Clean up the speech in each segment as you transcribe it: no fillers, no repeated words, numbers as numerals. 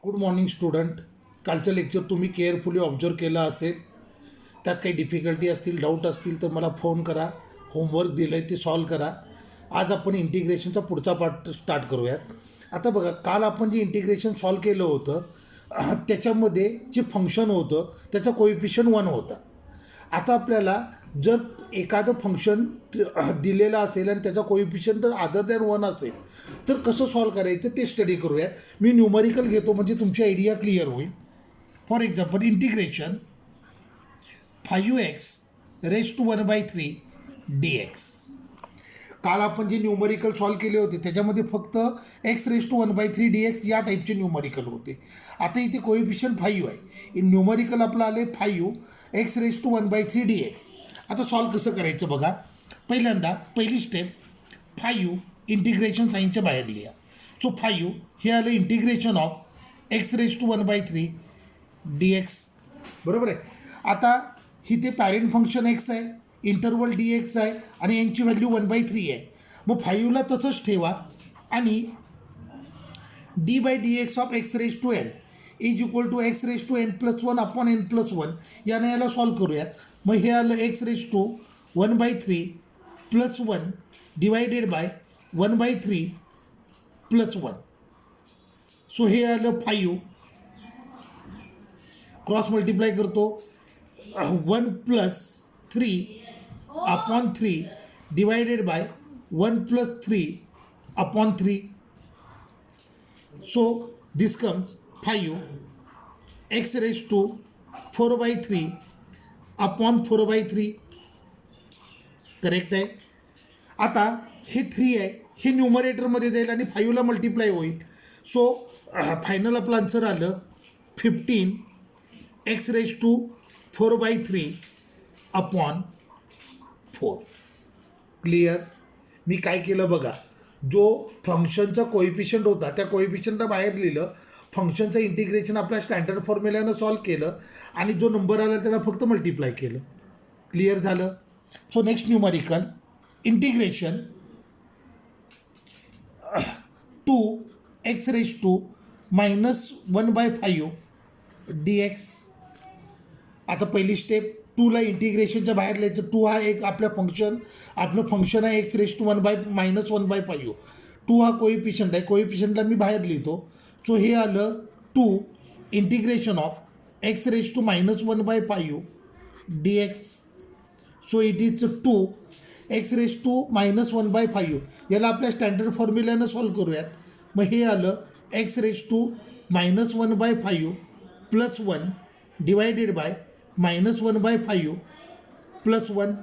Good morning student. कालचं lecture तुम्ही carefully observe केलं असेल. त्यात काही डिफिकल्टी असतील, डाऊट असतील तर मला फोन करा. होमवर्क दिलं आहे ते सॉल्व करा. आज आपण इंटिग्रेशनचा पुढचा पार्ट स्टार्ट करूयात. आता बघा, काल आपण जे इंटिग्रेशन सॉल्व केलं होतं त्याच्यामध्ये जे फंक्शन होतं त्याचा कोइफिशियंट 1 होता. आता आपल्याला जर एखादं फंक्शन दिलेलं असेल आणि त्याचा कोइफिशियंट जर अदर दॅन 1 असेल तर कसं सॉल्व करायचं ते स्टडी करूयात. मी न्यूमरिकल घेतो म्हणजे तुमची आयडिया क्लिअर होईल. For example, integration 5x raise to 1/3 dx. काल आपण जे न्यूमरिकल सॉल्व केले होते त्याच्यामध्ये फक्त x रेज टू 1/3 dx या टाईपचे न्यूमरिकल होते. आता इथे कोइफिशियंट 5 आहे. इन न्यूमरिकल आपलं आले 5x रेज टू 1/3 dx. आता सॉल्व कसं करायचं बघा. पहिल्यांदा पहिली स्टेप 5 इंटिग्रेशन साईनच्या बाहेर लिहा. सो 5 हे आलं integration of x raise to 1/3 dx. बरोबर आहे. आता ही ते पॅरेंट फंक्शन x आहे, इंटरवल dx आहे आणि यांची व्हॅल्यू 1/3 आहे. मग 5ला तसंच ठेवा आणि d/dx of x raise to n is equal to x raise to n+1 upon n+1 याने याला सॉल्व करूयात. मग हे आलं x raise to 1/3 + 1 divided by 1/3 + 1. So हे आलं 5. क्रॉस मल्टिप्लाय करतो. 1 + 3 upon 3 divided by 1 + 3 upon 3. So this comes 5x raise to 4/3 upon 4/3. Correct आहे. आता हे 3 आहे, हे न्यूमरेटरमध्ये जाईल आणि 5ला मल्टिप्लाय होईल. सो फायनल आपलं आन्सर आलं 15x raise to 4/3 upon 4. Clear. मी काय केलं बघा, जो फंक्शनचा कोइफिशियंट होता त्या कोइफिशियंटला बाहेर लिहिलं, फंक्शनचं इंटिग्रेशन आपल्या स्टँडर्ड फॉर्म्युल्यानं सॉल्व केलं आणि जो नंबर आला त्याला फक्त मल्टिप्लाय केलं. क्लिअर झालं. So next numerical integration 2x raise to -1/5 dx. आता पहिली स्टेप 2ला इंटिग्रेशनच्या बाहेर लिहायचं. 2 हा एक आपलं फंक्शन आहे x रेज टू -1/5. 2 हा कोइफिशियंट आहे, कोइफिशियंटला मी बाहेर लिहितो. सो हे आलं 2 integration of x raise to -1/5 dx. So it is 2x raise to -1/5. याला आपल्या स्टँडर्ड फॉर्म्युल्यानं सॉल्व करूयात. मग हे आलं x raise to -1/5 + 1 divided by -1/5 + 1.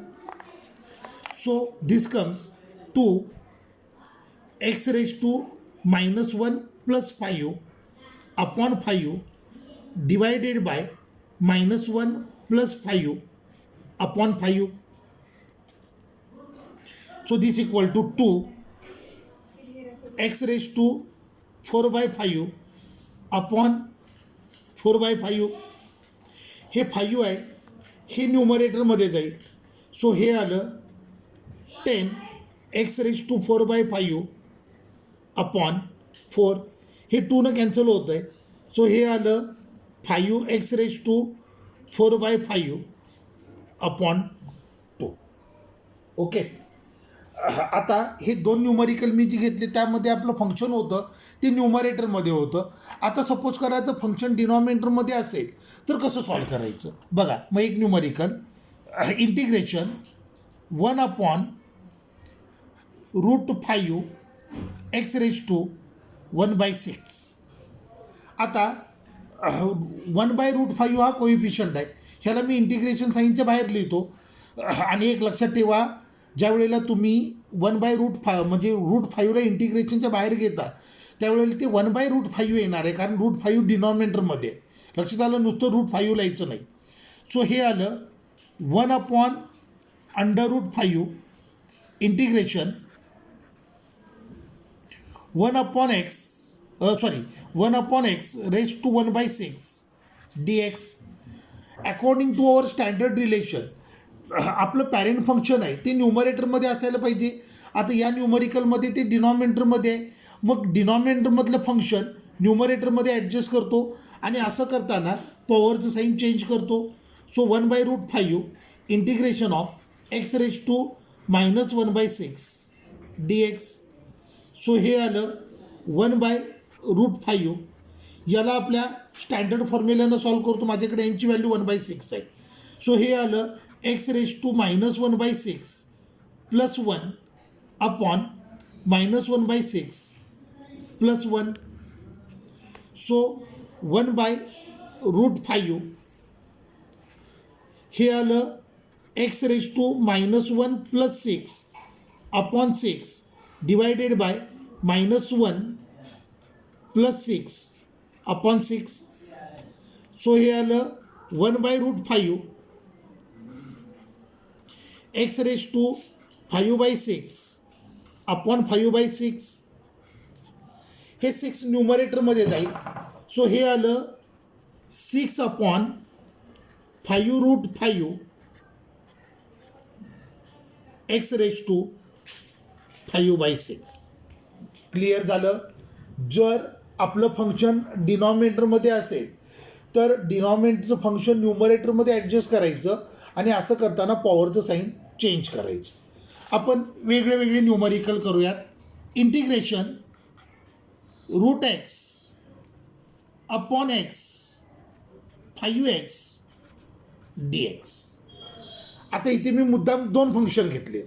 So this comes 2x raise to -1 + 5 upon 5 divided by -1 + 5 upon 5. So this equal to 2x raise to 4/5 upon 4/5. हे 5 आहे, हे न्यूमरेटरमध्ये जाईल. सो हे आलं 10x रेज टू 4/5 अपॉन 4. हे 2नं कॅन्सल होतं आहे. सो हे आलं 5x raise to 4/5 upon 2. Okay. आता हे 2 न्यूमरिकल मी जी घेतले त्यामध्ये आपलं फंक्शन होतं ते न्यूमरेटरमध्ये होतं. आता सपोज करायचं फंक्शन डिनॉमिनेटरमध्ये असेल तर कसं सॉल्व करायचं बघा. मग एक numerical integration 1/√5 x raise to 1/6. आता 1/√5 हा कोइफिशियंट आहे, ह्याला मी इंटिग्रेशन साईनच्या बाहेर लिहितो. आणि एक लक्षात ठेवा, ज्या वेळेला तुम्ही 1/√5 म्हणजे √5ला इंटिग्रेशनच्या बाहेर घेता त्यावेळेला ते 1/√5 येणार आहे, कारण √5 डिनॉमिनेटरमध्ये आहे. लक्षात आलं. नुसतं √5 लिहायचं नाही. सो हे आलं 1/√5 integration 1/x raise to 1/6 dx. According to our standard relation आपलं पॅरेंट फंक्शन आहे ते न्यूमरेटरमध्ये असायला पाहिजे. आता या न्यूमरिकलमध्ये ते डिनॉमिनेटरमध्ये आहे. मग डिनॉमिनेटरमधलं फंक्शन न्यूमरेटरमध्ये ॲडजस्ट करतो आणि असं करताना पॉवरचं साईन चेंज करतो. So 1/√5 integration of x⁻⁻1/6 dx. So हे आलं 1/√5. याला आपल्या स्टँडर्ड फॉर्म्युल्यानं सॉल्व करतो. माझ्याकडे यांची व्हॅल्यू 1/6 आहे. सो हे आलं x⁻⁻1/6 + 1 अपॉन -1/6 + 1. सो 1/√5 हे आलं x⁻1 + 6 upon 6 divided by -1 + 6 upon 6. So हे आलं 1/√5 x⁻5/6 अपॉन 5/6. हे 6 न्यूमरेटरमध्ये जाईल. सो हे आलं 6 अपॉन 5√5 x⁻5/6. क्लिअर झालं. जर आपलं फंक्शन डिनॉमिनेटरमध्ये असेल तर डिनॉमिनेटरचं फंक्शन न्यूमरेटरमध्ये ॲडजस्ट करायचं आणि असं करताना पॉवरचं साईन चेंज करायचं. आपण वेगळे वेगळे न्यूमरिकल करूयात. Integration √x upon x 5x dx. आता इथे मी मुद्दाम 2 फंक्शन घेतले.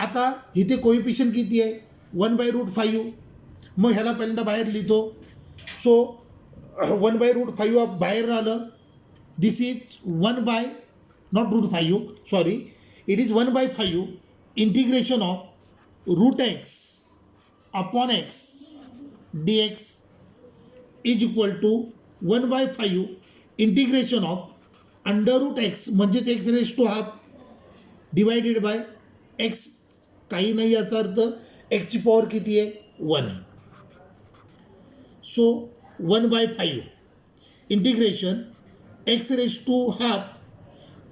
आता इथे कोइफिशियंट किती आहे? 1/√5. मग ह्याला पहिल्यांदा बाहेर लिहितो. सो 1/√5 बाहेर आलं. This is 1 is 1/5 integration of √x upon x dx is equal to 1/5 integration of √x म्हणजेच x⁻½ डिवायडेड बाय x. काही नाही, याचा अर्थ xची पॉवर किती आहे? 1 आहे. So 1/5 integration x⁻½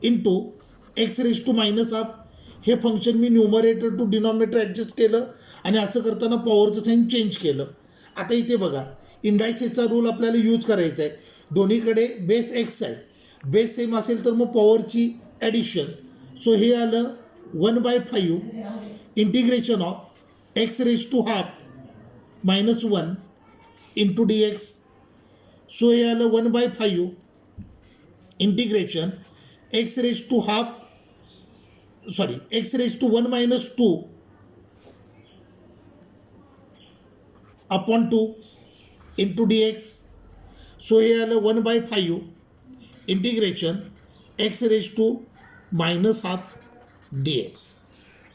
into x⁻⁻½ हे फंक्शन मी न्यूमरेटर टू डिनॉमिनेटर ॲडजस्ट केलं आणि असं करताना पॉवरचं साईन चेंज केलं. आता इथे बघा, इंडायसेसचा रूल आपल्याला यूज करायचा आहे. दोन्हीकडे बेस x आहे. बेस सेम असेल तर मग पॉवरची ॲडिशन. सो हे आलं 1/5 integration of x⁻½ -1 into dx. So हे आलं 1/5 integration x⁻1 -2 upon 2 into dx. So हे आलं 1/5 इंटिग्रेशन x⁻⁻½ dx.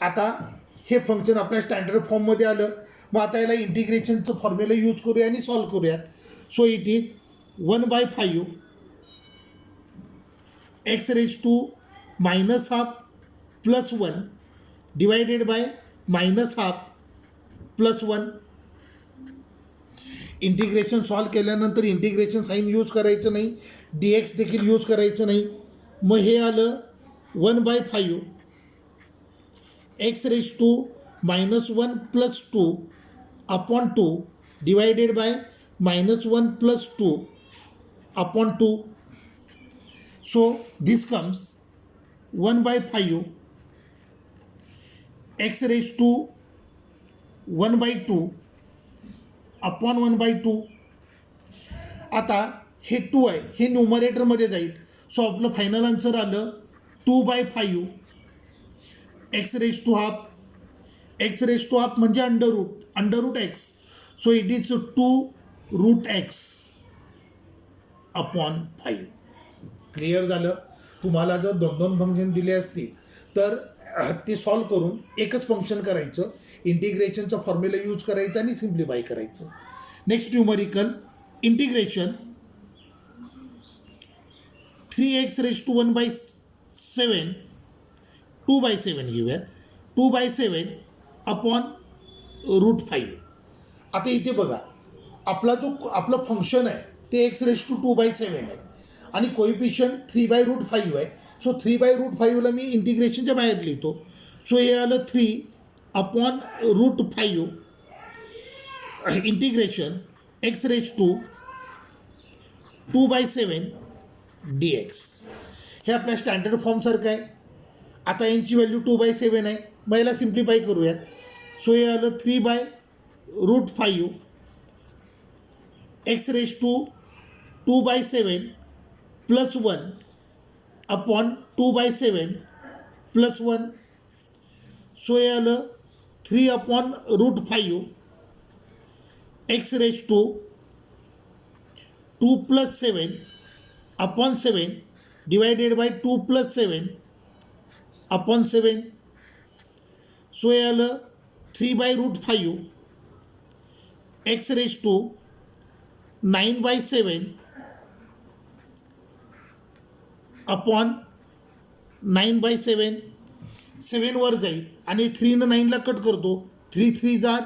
आता हे फंक्शन आपल्या स्टँडर्ड फॉर्ममध्ये आलं. मग आता याला इंटिग्रेशनचं फॉर्म्युला यूज करूया आणि सॉल्व करूयात. So it is 1/5 x⁻⁻½ + 1 divided bye -½ + 1. Integration solve केल्यानंतर इंटिग्रेशन साईन यूज करायचं नाही, dx देखील यूज करायचं नाही. मग हे आलं 1/5 x⁻1 + 2 upon 2 divided by -1 + 2 upon 2. So this comes 1/5 x⁻1/2 upon 1/2. आता हे 2 आहे, हे न्यूमरेटरमध्ये जाईल. सो आपलं फायनल आन्सर आलं 2/5 x⁻½ म्हणजे √x. So it is 2√x upon 5. Clear झालं. तुम्हाला जर 2 फंक्शन दिले असतील तर ते सॉल्व करून एकच फंक्शन करायचं, इंटिग्रेशनचा फॉर्म्युला यूज करायचा आणि सिम्प्लिफाय करायचं. नेक्स्ट न्यूमरिकल इंटिग्रेशन 3x⁻⁻1/7 2/7 घेऊयात. 2/7 अपॉन √5. आता इथे बघा, आपलं फंक्शन आहे ते x⁻²/7 आहे आणि कोइफिशियंट 3/√5 आहे. सो 3/√5ला मी इंटिग्रेशनच्या बाहेर लिहितो. सो हे आलं 3 upon √5 integration X raise to 2/7 dx. हे आपल्या स्टँडर्ड फॉर्मसारखं आहे. आता यांची व्हॅल्यू 2/7 आहे. मग याला सिम्प्लिफाय करूयात. सो हे आलं 3/√5 X raise to 2/7 plus 1 upon 2/7 plus 1. So हे आलं 3/√5 X raise to 2 + 7 upon 7 divided by 2 + 7 upon 7. So हे आलं 3/√5 एक्स रेज टू 9/7 अपॉन 9/7. 7 वर जाईल आणि 3 9ला कट करतो. 3 3 जार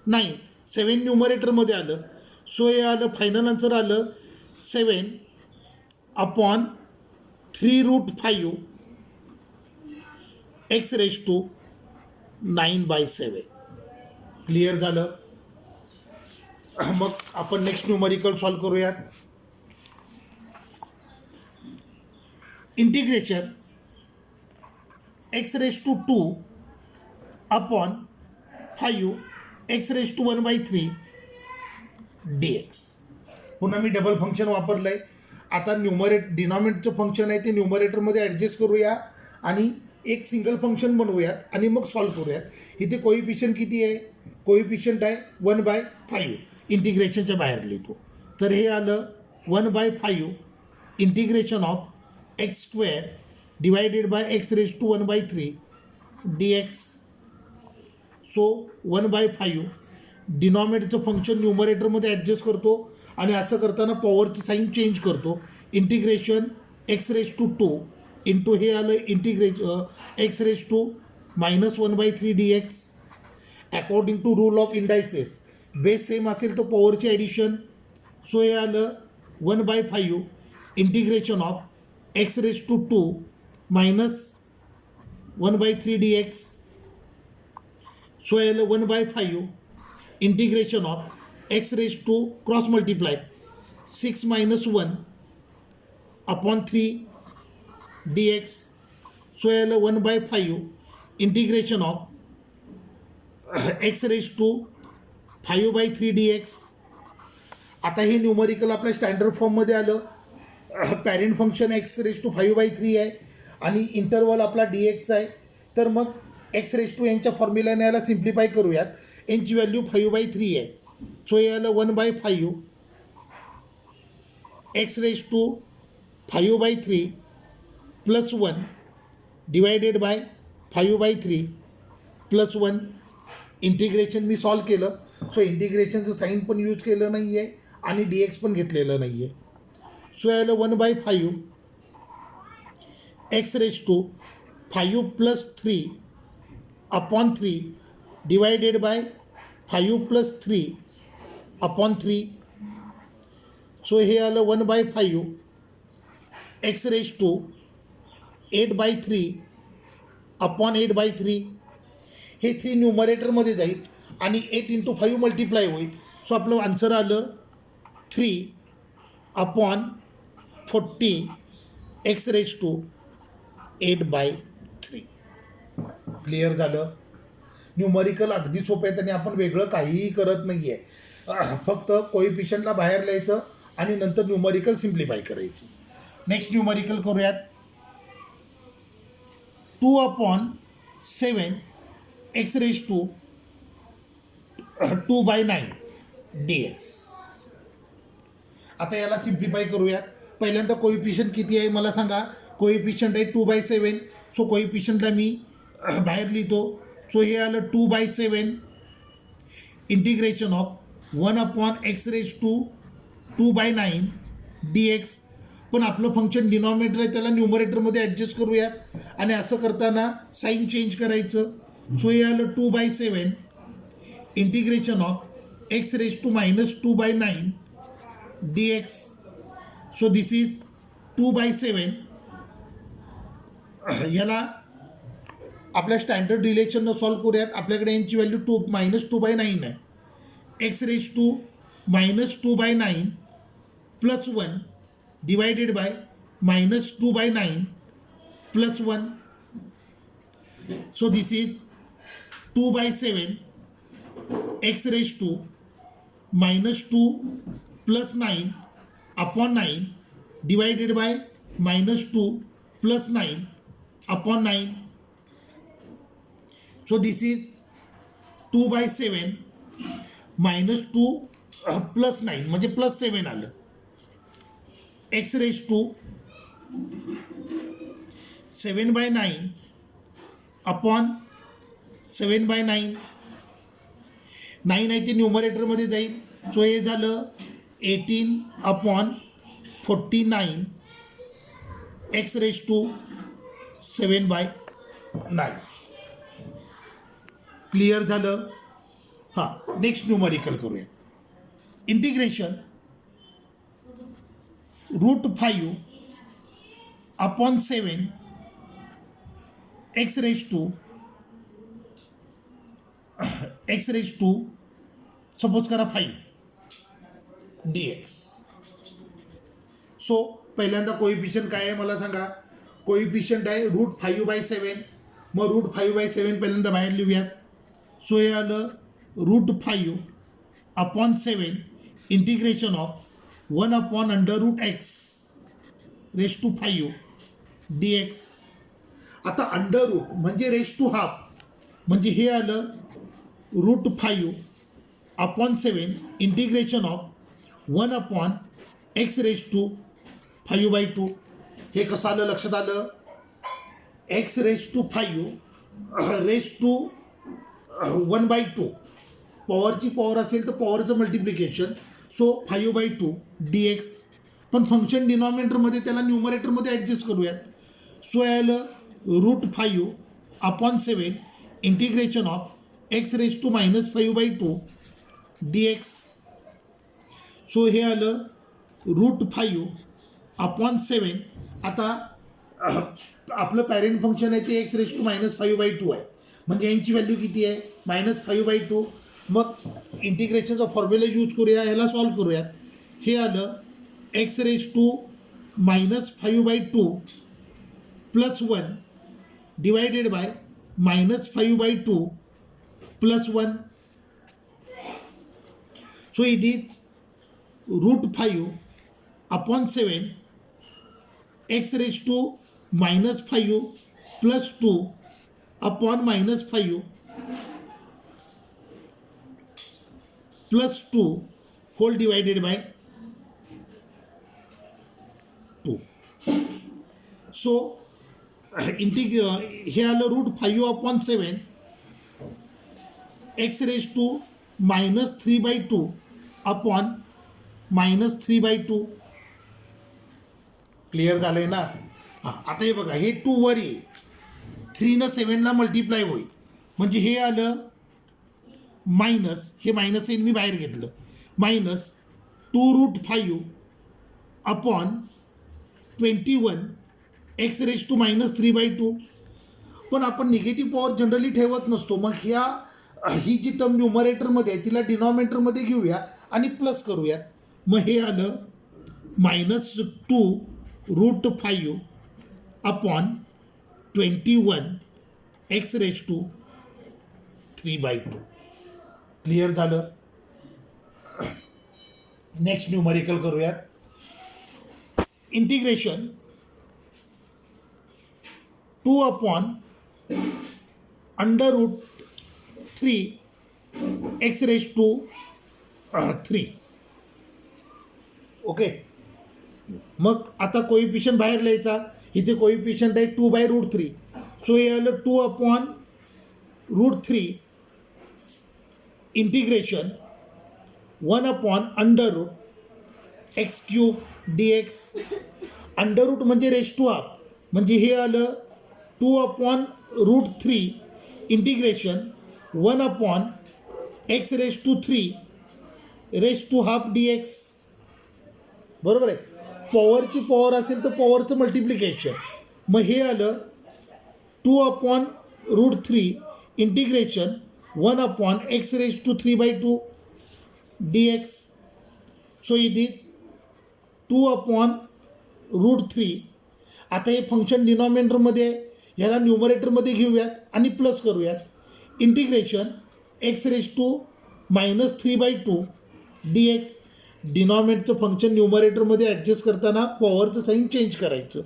9. 7 न्यूमरेटरमध्ये आलं. सो हे आलं फायनल आन्सर आलं 7 upon 3√5 X raise to 9/7. Clear झालं. मग आपण नेक्स्ट न्यूमरिकल सॉल्व करूयात. Integration X raise to 2 upon 5 X raise to 1/3 dx. पुन्हा मी डबल फंक्शन वापरलं आहे. आता डिनॉमिनेटरचं फंक्शन आहे ते न्यूमरेटरमध्ये ॲडजस्ट करूया आणि एक सिंगल फंक्शन बनवूयात आणि मग सॉल्व करूयात. इथे कोइफिशियंट किती आहे? कोइफिशियंट आहे 1/5. इंटिग्रेशनच्या बाहेर लिहितो. तर हे आलं 1/5 integration of X square divided by X raise to 1/3 dx. So 1/5 डिनॉमिनेटरचं फंक्शन न्यूमरेटरमध्ये ॲडजस्ट करतो आणि असं करताना पॉवरची साईन चेंज करतो. Integration X raise to 2 into हे आलं X raise to -1/3 dx. According to rule of indices base same असेल तर पॉवरची ॲडिशन. सो हे आलं 1/5 integration of x raise to 2 -1/3 dx. So हे आलं 1/5 integration of x raise to cross multiply 6 - 1 upon 3 dx. So हे आलं 1/5 integration of x raise to 5/3 dx. आता हे न्यूमरिकल आपल्या स्टँडर्ड फॉर्ममध्ये आलं. Parent function X raise to 5/3 आहे आणि इंटरवल आपला dx आहे. तर मग एक्स रेज टू यांच्या फॉर्म्युल्याने याला सिम्प्लिफाय करूयात. यांची व्हॅल्यू 5/3 आहे. सो हे आलं 1/5 X raise to 5/3 plus 1 divided by 5/3 plus 1. Integration मी सॉल्व केलं. सो इंटिग्रेशनचं साईन पण यूज केलं नाही आहे आणि dx पण घेतलेलं नाही आहे. सो आलं 1/5 X raise to 5 + 3 upon 3 divided by 5 + 3 upon 3. So हे आलं 1/5 एक्स रेज टू 8/3 अपॉन 8/3. हे 3 न्यूमरेटरमध्ये जाईल आणि 8 × 5 मल्टिप्लाय होईल. सो आपलं आन्सर आलं 3 upon 40 x raise to 8/3. Clear झालं. न्यूमरिकल अगदी सोपं आहेत आणि आपण वेगळं काहीही करत नाही आहे. फक्त कोइफिशियंटला बाहेर लिहायचं आणि नंतर न्यूमरिकल सिम्प्लिफाय करायची. नेक्स्ट न्यूमरिकल करूयात. 2/7 एक्स रेज टू 2/9 dx. आता याला सिम्प्लिफाय करूयात. पहिल्यांदा कोइफिशियंट किती आहे मला सांगा. कोइफिशियंट आहे 2/7. सो कोइफिशियंटला मी बाहेर लिहितो. सो हे आलं 2/7 integration of 1/x raise to 2/9 dx. पण आपलं फंक्शन डिनॉमिनेटर आहे त्याला न्यूमरेटरमध्ये ॲडजस्ट करूयात आणि असं करताना साईन चेंज करायचं. सो हे आलं 2/7 integration of x raise to -2/9 dx. So this is 2/7. ह्याला आपल्या स्टँडर्ड रिलेशननं सॉल्व करूयात. आपल्याकडे यांची व्हॅल्यू -2/9 आहे. X raise to -2/9 plus 1 divided by -2/9 plus 1. So this is 2/7 x raised to -2 plus 9 upon 9 divided by -2 plus 9 upon 9. So this is 2/7 -2 plus 9 म्हणजे plus 7 आलं. x raised to 7/9 upon 7/9. 9 आहे ते न्यूमरेटरमध्ये जाईल. So हे झालं 18 upon 49 x raised to 7/9. Clear झालं. हां, next numerical करूया. Integration √5 upon 7 x raised to suppose करा 5 dx. सो पहिल्यांदा कोइफिशियंट काय आहे मला सांगा. कोइफिशियंट आहे √5/7. मग √5/7 पहिल्यांदा बाहेर लिहूयात. सो हे आलं √5 upon 7 integration of 1/√x raise to 5 dx. आता अंडर रूट म्हणजे रेस टू हाफ म्हणजे हे आलं √5 upon 7 integration of 1/x raise to 5/2. हे कसं आलं लक्षात आलं. x raise to 5 raise to 1/2. पॉवरची पॉवर असेल तर पॉवरचं मल्टिप्लिकेशन. So 5/2 dx. पण फंक्शन डिनॉमिनेटरमध्ये त्याला न्यूमरेटरमध्ये ॲडजस्ट करूयात. सो आलं √5 upon 7 integration of x raise to -5/2 dx. So हे आलं √5 अपॉन 7. आता आपलं पॅरेंट फंक्शन आहे ते x रेस टू -5/2 आहे. म्हणजे यांची व्हॅल्यू किती आहे -5/2. मग इंटिग्रेशनचा फॉर्म्युला यूज करूया. ह्याला सॉल्व करूयात. हे आलं x raise to -5/2 plus 1 divided by -5/2 plus 1. So it is √5 upon 7 x raise to -5 plus 2 upon -5 plus 2 whole divided by 2. So हे आलं √5 upon 7 x raise to -3/2 upon -3/2. Clear झालं आहे ना. हां, आता हे बघा हे 2 वर येईल. 3 7ला मल्टिप्लाय होईल म्हणजे हे आलं मायनस. हे मायनस मी बाहेर घेतलं. -2√5 अपॉन 21 x रेस टू -3/2. पण आपण निगेटिव्ह पॉवर जनरली ठेवत नसतो. मग ही जी टर्म न्यूमरेटरमध्ये आहे तिला डिनॉमिनेटरमध्ये घेऊया आणि प्लस करूयात. मग हे आलं -2√5 upon 21 x raise to 3/2. Clear झालं. नेक्स्ट न्यूमरिकल करूयात. Integration 2 upon √3 x raise to 3. Okay. मग आता कोइफिशियंट बाहेर लिहायचा. इथे कोइफिशियंट आहे 2/√3. सो हे आलं 2 upon √3 integration 1/√x³ dx. Under root म्हणजे रेस टू हाफ म्हणजे हे आलं 2/√3 integration 1/x³ raise to half dx. बरोबर आहे. पॉवरची पॉवर असेल तर पॉवरचं मल्टिप्लिकेशन. मग हे आलं 2/√3 integration 1/x³ 3/2 dx. So it is 2/√3. आता हे फंक्शन डिनॉमिनेटरमध्ये आहे, ह्याला न्यूमरेटरमध्ये घेऊयात आणि प्लस करूयात. Integration x⁻⁻³ dx. डिनॉमिनेटरचं फंक्शन न्यूमरेटरमध्ये ॲडजस्ट करताना पॉवरचं साईन चेंज करायचं.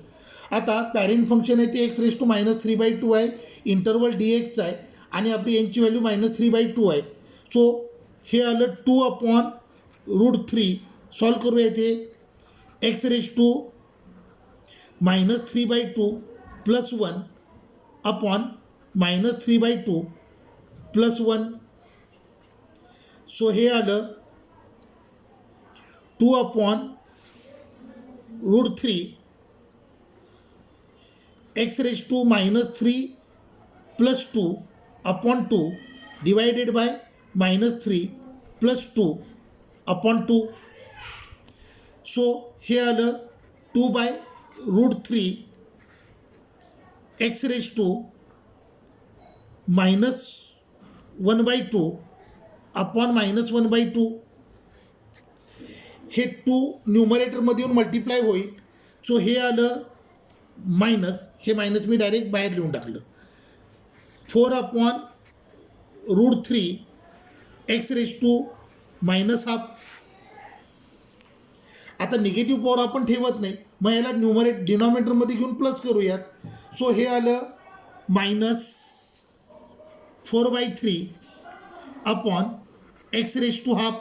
आता पॅरेंट फंक्शन आहे ते x⁻³ आहे, इंटरवल dxचं आहे आणि आपली यांची व्हॅल्यू -3/2 आहे. सो हे आलं 2/√3. सॉल्व करूया इथे. x⁻³ plus 1 upon -3/2 plus 1. So हे आलं 2/√3 x⁻³ plus 2 upon 2 divided by -3 plus 2 upon 2. So हे आलं 2/√3 x⁻⁻² अपॉन -1/2. हे 2 न्यूमरेटरमध्ये येऊन मल्टिप्लाय होईल. सो हे आलं मायनस, हे मायनस मी डायरेक्ट बाहेर लिहून टाकलं. 4/√3 x⁻⁻². आता निगेटिव्ह पॉवर आपण ठेवत नाही, मग याला डिनॉमिनेटरमध्ये घेऊन प्लस करूयात. सो हे आलं -4/3 अपॉन x⁻².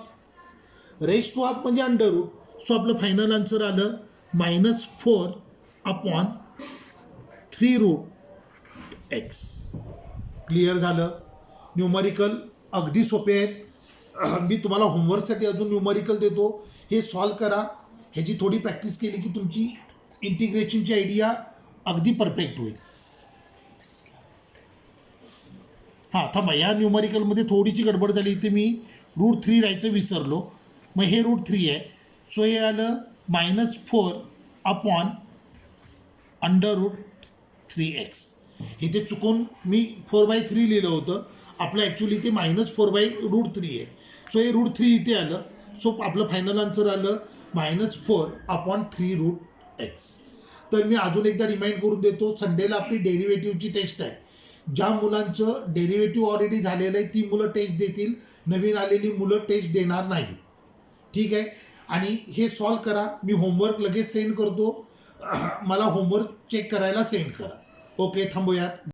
x⁻² म्हणजे अंडर रूट. सो आपलं फायनल आन्सर आलं -4/3√x. क्लिअर झालं. न्यूमरिकल अगदी सोपे आहेत. मी तुम्हाला होमवर्कसाठी अजून न्यूमरिकल देतो, हे सॉल्व करा. ह्याची थोडी प्रॅक्टिस केली की तुमची इंटिग्रेशनची आयडिया अगदी परफेक्ट होईल. हां थांबा, या न्यूमरिकलमध्ये थोडीशी गडबड झाली. इथे मी √3 राहायचं विसरलो, मग हे √3 आहे. सो हे आलं -4 अपॉन √3x. इथे चुकून मी 4/3 लिहिलं होतं, आपलं ॲक्च्युली इथे -4/√3 आहे. सो हे √3 इथे आलं. सो आपलं फायनल आन्सर आलं -4/3√x. तर मी अजून एकदा रिमाइंड करून देतो, संडेला आपली डेरिव्हेटिव्हची टेस्ट आहे. ज्या मुलांचं डेरिव्हेटिव्ह ऑलरेडी झालेलं आहे ती मुलं टेस्ट देतील, नवीन आलेली मुलं टेस्ट देणार नाहीत. ठीक आहे. आणि हे सॉल्व करा. मी होमवर्क लगेच सेंड करतो, मला होमवर्क चेक करायला सेंड करा. ओके, थांबूयात.